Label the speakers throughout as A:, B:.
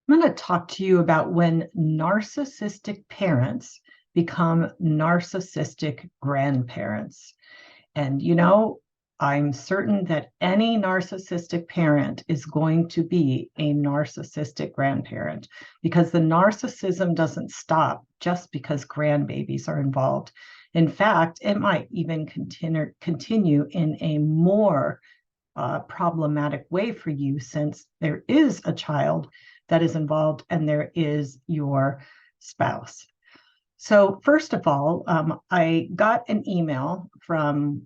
A: I'm going to talk to you about when narcissistic parents become narcissistic grandparents. And, I'm certain that any narcissistic parent is going to be a narcissistic grandparent because the narcissism doesn't stop just because grandbabies are involved. In fact, it might even continue in a more problematic way for you since there is a child that is involved and there is your spouse. So, first of all, I got an email from,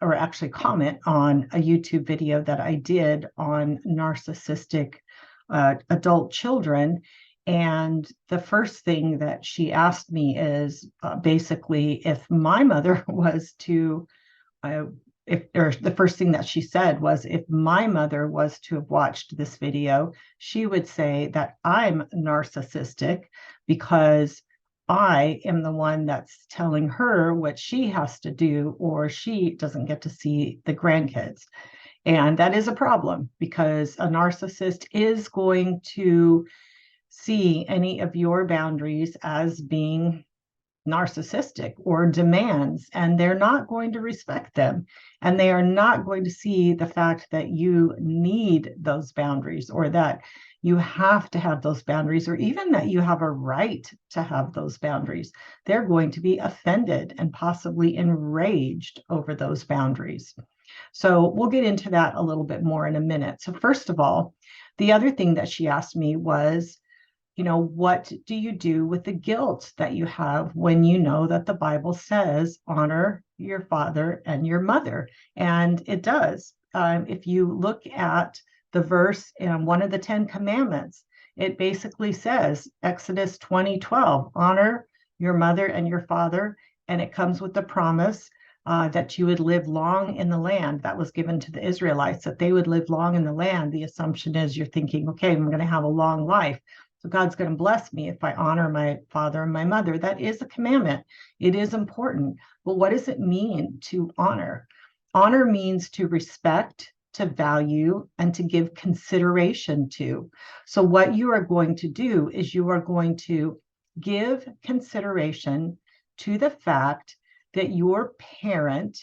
A: or actually comment on a YouTube video that I did on narcissistic adult children. And the first thing that she asked me is basically if my mother was to uh, or the first thing that she said was, if my mother was to have watched this video, she would say that I'm narcissistic because I am the one that's telling her what she has to do, or she doesn't get to see the grandkids. And that is a problem because a narcissist is going to see any of your boundaries as being narcissistic or demands, and they're not going to respect them. And they are not going to see the fact that you need those boundaries, or that you have to have those boundaries, or even that you have a right to have those boundaries. They're going to be offended and possibly enraged over those boundaries. So we'll get into that a little bit more in a minute. So, first of all, the other thing that she asked me was, what do you do with the guilt that you have when you know that the Bible says honor your father and your mother? And it does. If you look at the verse in one of the 10 commandments, it basically says, Exodus 20:12, honor your mother and your father. And it comes with the promise that you would live long in the land that was given to the Israelites, that they would live long in the land. The assumption is you're thinking, okay, I'm going to have a long life. So God's going to bless me if I honor my father and my mother. That is a commandment. It is important. But what does it mean to honor? Honor means to respect, to value, and to give consideration to. So what you are going to do is you are going to give consideration to the fact that your parent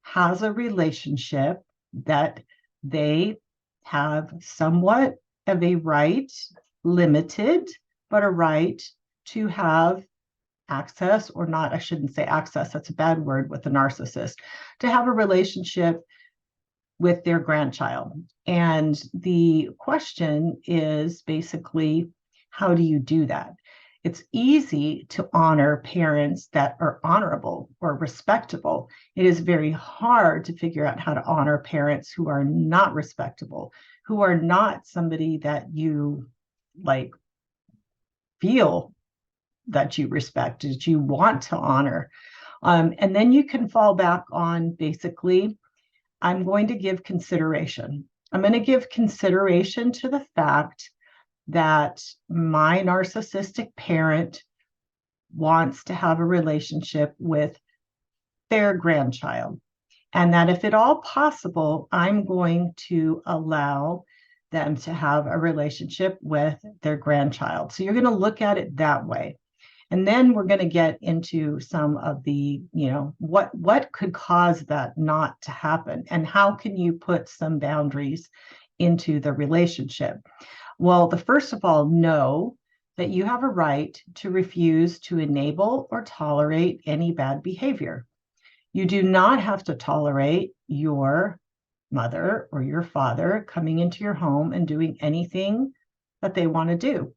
A: has a relationship that they have somewhat of a right, limited, but a right to have access, or not, I shouldn't say access, that's a bad word with a narcissist, to have a relationship with their grandchild. And the question is basically, how do you do that? It's easy to honor parents that are honorable or respectable. It is very hard to figure out how to honor parents who are not respectable, who are not somebody that you like feel that you respect, that you want to honor. And then you can fall back on basically, I'm going to give consideration. I'm going to give consideration to the fact that my narcissistic parent wants to have a relationship with their grandchild. And that if at all possible, I'm going to allow them to have a relationship with their grandchild. So you're going to look at it that way. And then we're going to get into some of the, what could cause that not to happen, and how can you put some boundaries into the relationship. Well, the first of all, know that you have a right to refuse to enable or tolerate any bad behavior. You do not have to tolerate your mother or your father coming into your home and doing anything that they want to do.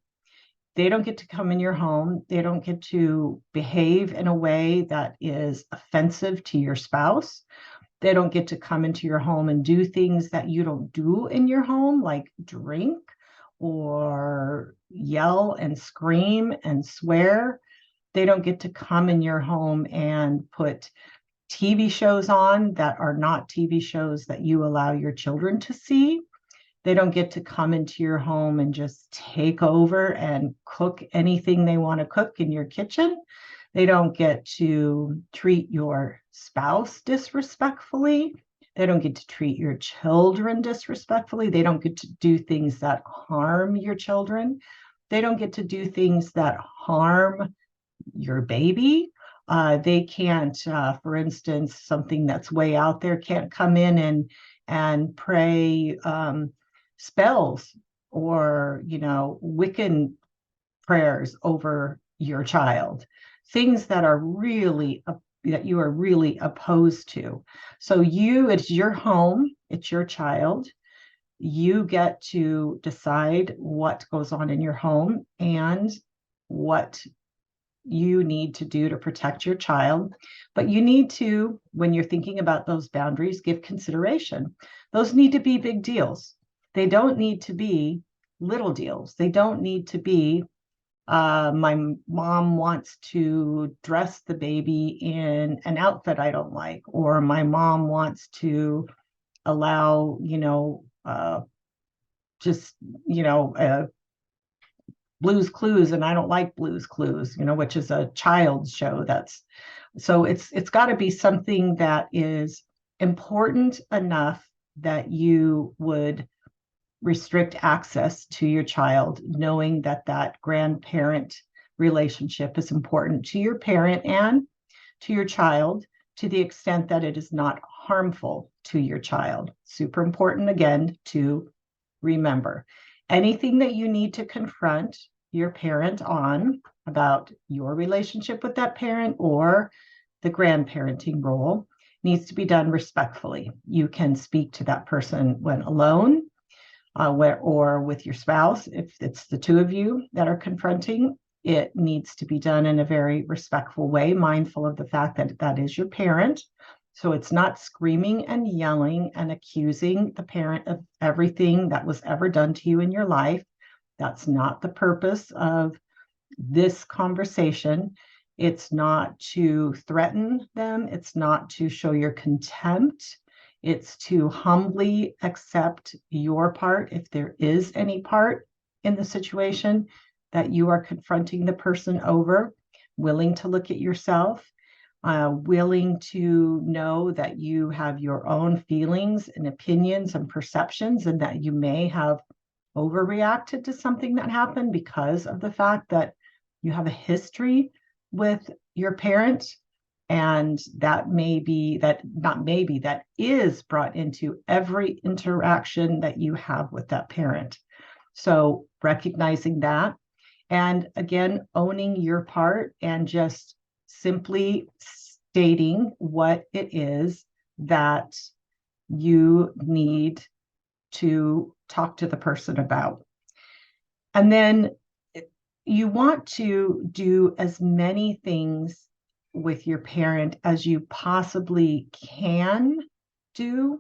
A: They don't get to come in your home. They don't get to behave in a way that is offensive to your spouse. They don't get to come into your home and do things that you don't do in your home, like drink or yell and scream and swear. They don't get to come in your home and put TV shows on that are not TV shows that you allow your children to see. They don't get to come into your home and just take over and cook anything they want to cook in your kitchen. They don't get to treat your spouse disrespectfully. They don't get to treat your children disrespectfully. They don't get to do things that harm your children. They don't get to do things that harm your baby. They can't, for instance, something that's way out there can't come in and pray spells or, Wiccan prayers over your child, things that are really that you are really opposed to. So it's your home, it's your child. You get to decide what goes on in your home and what you need to do to protect your child. But you need to, when you're thinking about those boundaries, give consideration. Those need to be big deals. They don't need to be little deals. They don't need to be, my mom wants to dress the baby in an outfit I don't like, or my mom wants to allow, just, Blue's Clues, and I don't like Blue's Clues, which is a child's show. So it's got to be something that is important enough that you would restrict access to your child, knowing that grandparent relationship is important to your parent and to your child, to the extent that it is not harmful to your child. Super important, again, to remember. Anything that you need to confront your parent on about your relationship with that parent or the grandparenting role needs to be done respectfully. You can speak to that person when alone, or with your spouse. If it's the two of you that are confronting, it needs to be done in a very respectful way, mindful of the fact that that is your parent. So it's not screaming and yelling and accusing the parent of everything that was ever done to you in your life. That's not the purpose of this conversation. It's not to threaten them. It's not to show your contempt. It's to humbly accept your part, if there is any part in the situation that you are confronting the person over, willing to look at yourself, willing to know that you have your own feelings and opinions and perceptions, and that you may have overreacted to something that happened because of the fact that you have a history with your parent. And that is brought into every interaction that you have with that parent. So recognizing that, and again, owning your part and just simply stating what it is that you need to talk to the person about. And then you want to do as many things with your parent as you possibly can do,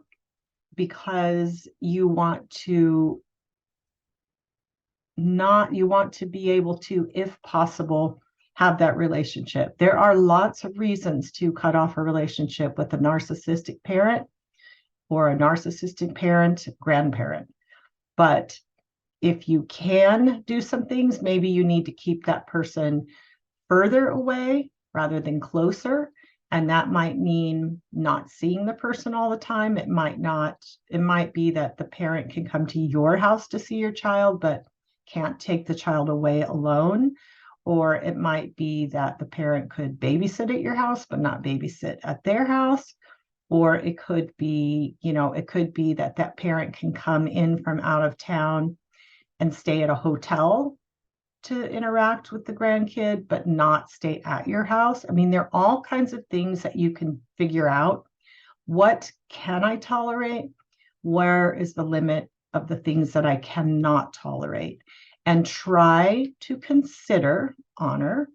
A: because you want to be able to, if possible, have that relationship. There are lots of reasons to cut off a relationship with a narcissistic parent or a narcissistic parent, grandparent. But if you can do some things, maybe you need to keep that person further away rather than closer. And that might mean not seeing the person all the time. It might be that the parent can come to your house to see your child, but can't take the child away alone. Or it might be that the parent could babysit at your house, but not babysit at their house. Or it could be, that parent can come in from out of town and stay at a hotel to interact with the grandkid, but not stay at your house. I mean, there are all kinds of things that you can figure out. What can I tolerate? Where is the limit of the things that I cannot tolerate? And try to consider the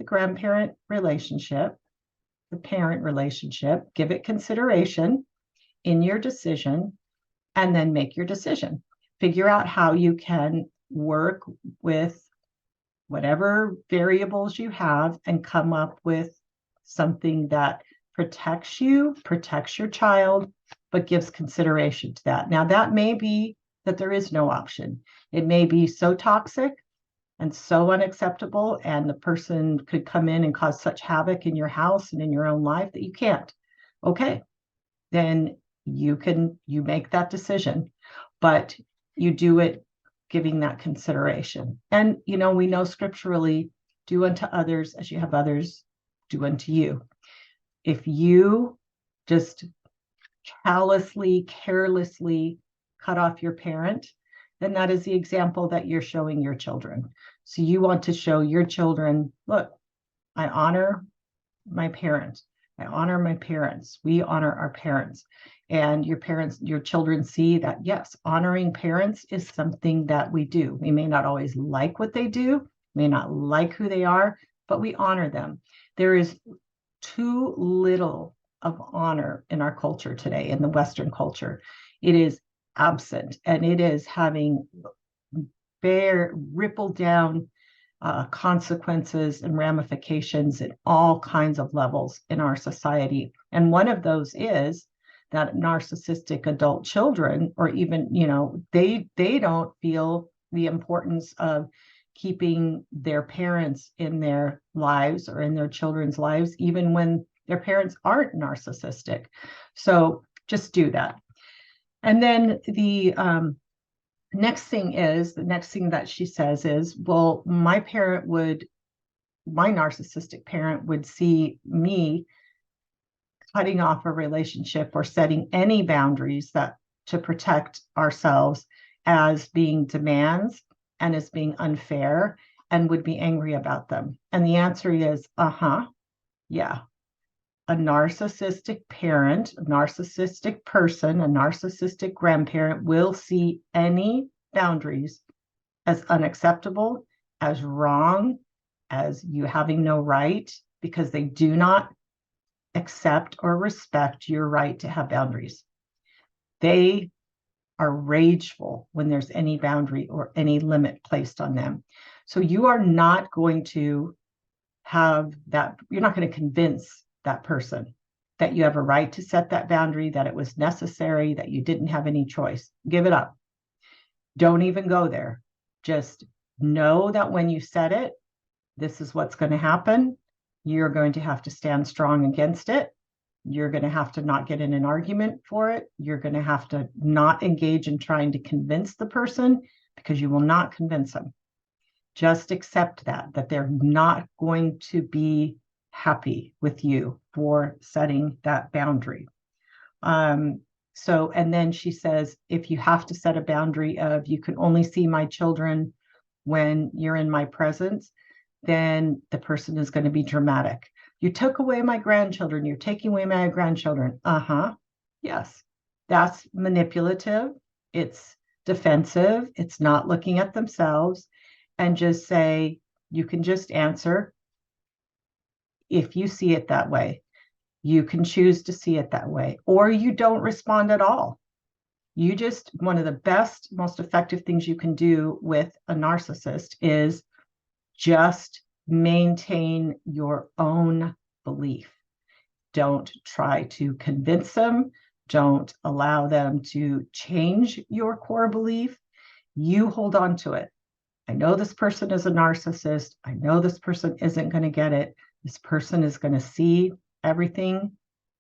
A: grandparent relationship, the parent relationship, give it consideration in your decision, and then make your decision. Figure out how you can work with whatever variables you have and come up with something that protects you, protects your child, but gives consideration to that. Now, that may be that there is no option. It may be so toxic and so unacceptable, and the person could come in and cause such havoc in your house and in your own life that you can't. Okay, then you make that decision, but you do it giving that consideration. And, we know scripturally, do unto others as you have others do unto you. If you just callously, carelessly cut off your parent, then that is the example that you're showing your children. So you want to show your children, look, I honor my parents. I honor my parents. We honor our parents. And your children see that, yes, honoring parents is something that we do. We may not always like what they do, may not like who they are, but we honor them. There is too little of honor in our culture today, in the Western culture. It is absent, and it is having ripple down consequences and ramifications in all kinds of levels in our society. And one of those is that narcissistic adult children, or even, they don't feel the importance of keeping their parents in their lives or in their children's lives, even when their parents aren't narcissistic. So just do that. And then the next thing that she says is, well, my narcissistic parent would see me cutting off a relationship or setting any boundaries to protect ourselves as being demands and as being unfair, and would be angry about them. And the answer is, yeah. A narcissistic parent, a narcissistic person, a narcissistic grandparent will see any boundaries as unacceptable, as wrong, as you having no right, because they do not accept or respect your right to have boundaries. They are rageful when there's any boundary or any limit placed on them. So you are not going to have that, you're not going to convince that person that you have a right to set that boundary, that it was necessary, that you didn't have any choice. Give it up. Don't even go there. Just know that when you set it, this is what's going to happen. You're going to have to stand strong against it. You're going to have to not get in an argument for it. You're going to have to not engage in trying to convince the person, because you will not convince them. Just accept that they're not going to be happy with you for setting that boundary. And then she says, if you have to set a boundary of, you can only see my children when you're in my presence, then the person is going to be dramatic. You took away my grandchildren. You're taking away my grandchildren. Yes, that's manipulative. It's defensive. It's not looking at themselves. And just say, you can just answer if you see it that way. You can choose to see it that way, or you don't respond at all. One of the best, most effective things you can do with a narcissist is just maintain your own belief. Don't try to convince them. Don't allow them to change your core belief. You hold on to it. I know this person is a narcissist. I know this person isn't going to get it. This person is going to see everything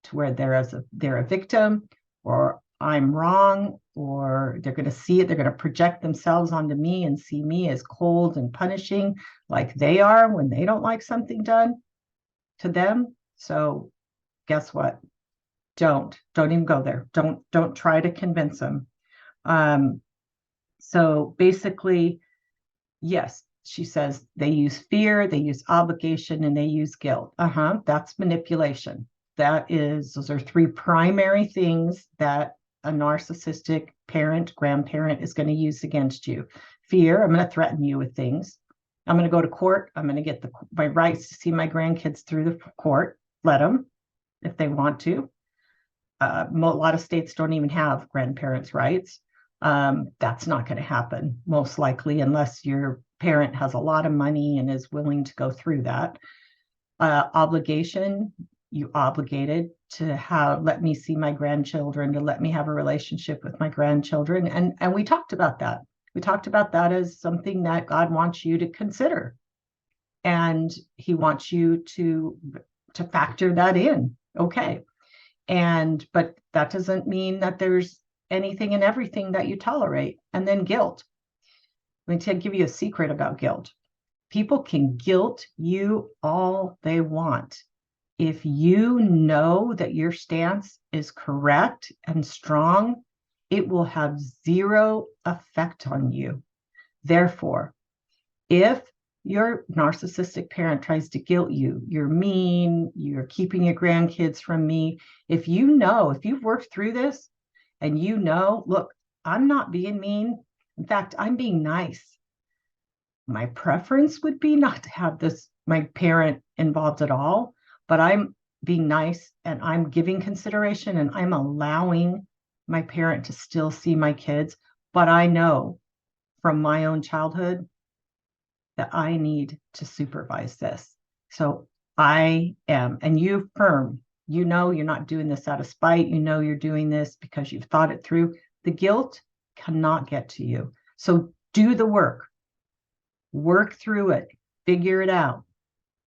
A: to where they're a victim, or I'm wrong, or they're going to see it. They're going to project themselves onto me and see me as cold and punishing, like they are when they don't like something done to them. So guess what? Don't even go there. Don't try to convince them. So basically, yes, she says they use fear, they use obligation, and they use guilt. That's manipulation. Those are three primary things that a narcissistic parent, grandparent is going to use against you. Fear, I'm going to threaten you with things. I'm going to go to court. I'm going to get my rights to see my grandkids through the court. Let them, if they want to. A lot of states don't even have grandparents' rights. That's not going to happen, most likely, unless your parent has a lot of money and is willing to go through that. Obligation, you obligated to let me see my grandchildren, to let me have a relationship with my grandchildren. And we talked about that. We talked about that as something that God wants you to consider. And he wants you to factor that in. Okay. But that doesn't mean that there's anything and everything that you tolerate. And then guilt. Let me give you a secret about guilt. People can guilt you all they want. If you know that your stance is correct and strong, it will have zero effect on you. Therefore, if your narcissistic parent tries to guilt you, you're mean, you're keeping your grandkids from me, if you've worked through this and you know, look, I'm not being mean. In fact, I'm being nice. My preference would be not to have my parent involved at all, but I'm being nice and I'm giving consideration and I'm allowing my parent to still see my kids. But I know from my own childhood that I need to supervise this. So I am, and you affirm, you know, you're not doing this out of spite. You know, you're doing this because you've thought it through. The guilt cannot get to you. So do the work through it, figure it out.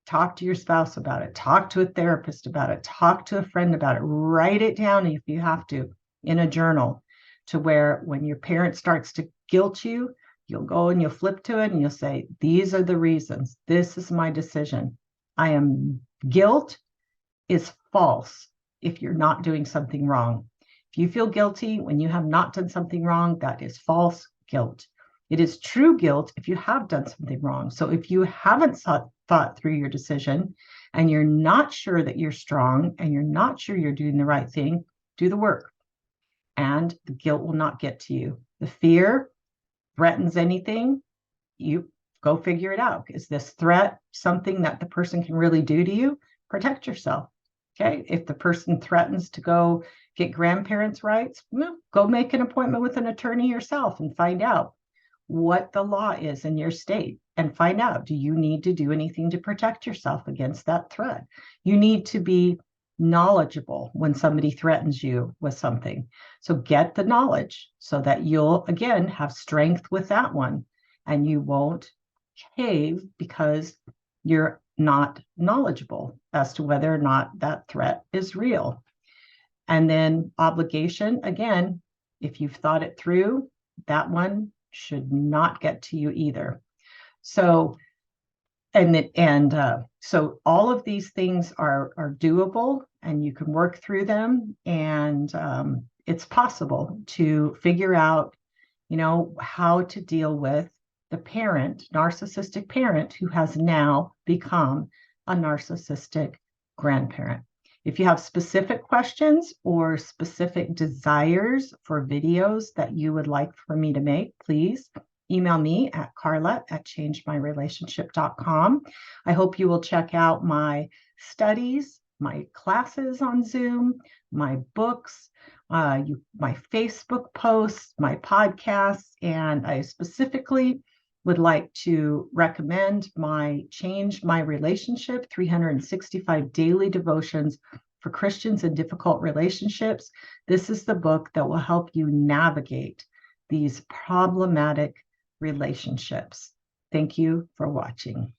A: Talk to your spouse about it. Talk to a therapist about it. Talk to a friend about it. Write it down if you have to in a journal, to where when your parent starts to guilt you, you'll go and you'll flip to it and you'll say, these are the reasons. This is my decision. Guilt is false if you're not doing something wrong. If you feel guilty when you have not done something wrong, that is false guilt. It is true guilt if you have done something wrong. So if you haven't thought through your decision and you're not sure that you're strong and you're not sure you're doing the right thing, do the work and the guilt will not get to you. The fear threatens anything, you go figure it out. Is this threat something that the person can really do to you? Protect yourself. Okay. If the person threatens to go get grandparents' rights, well, go make an appointment with an attorney yourself and find out what the law is in your state and find out, do you need to do anything to protect yourself against that threat? You need to be knowledgeable when somebody threatens you with something. So get the knowledge so that you'll, again, have strength with that one and you won't cave because you're not knowledgeable as to whether or not that threat is real. And then obligation, again, if you've thought it through, that one should not get to you either. So so all of these things are doable and you can work through them, and it's possible to figure out, how to deal with the narcissistic parent who has now become a narcissistic grandparent. If you have specific questions or specific desires for videos that you would like for me to make, please email me at carla@changemyrelationship.com. I hope you will check out my studies, my classes on Zoom, my books, my Facebook posts, my podcasts, and I specifically would like to recommend my Change My Relationship 365 Daily Devotions for Christians in Difficult Relationships. This is the book that will help you navigate these problematic relationships. Thank you for watching.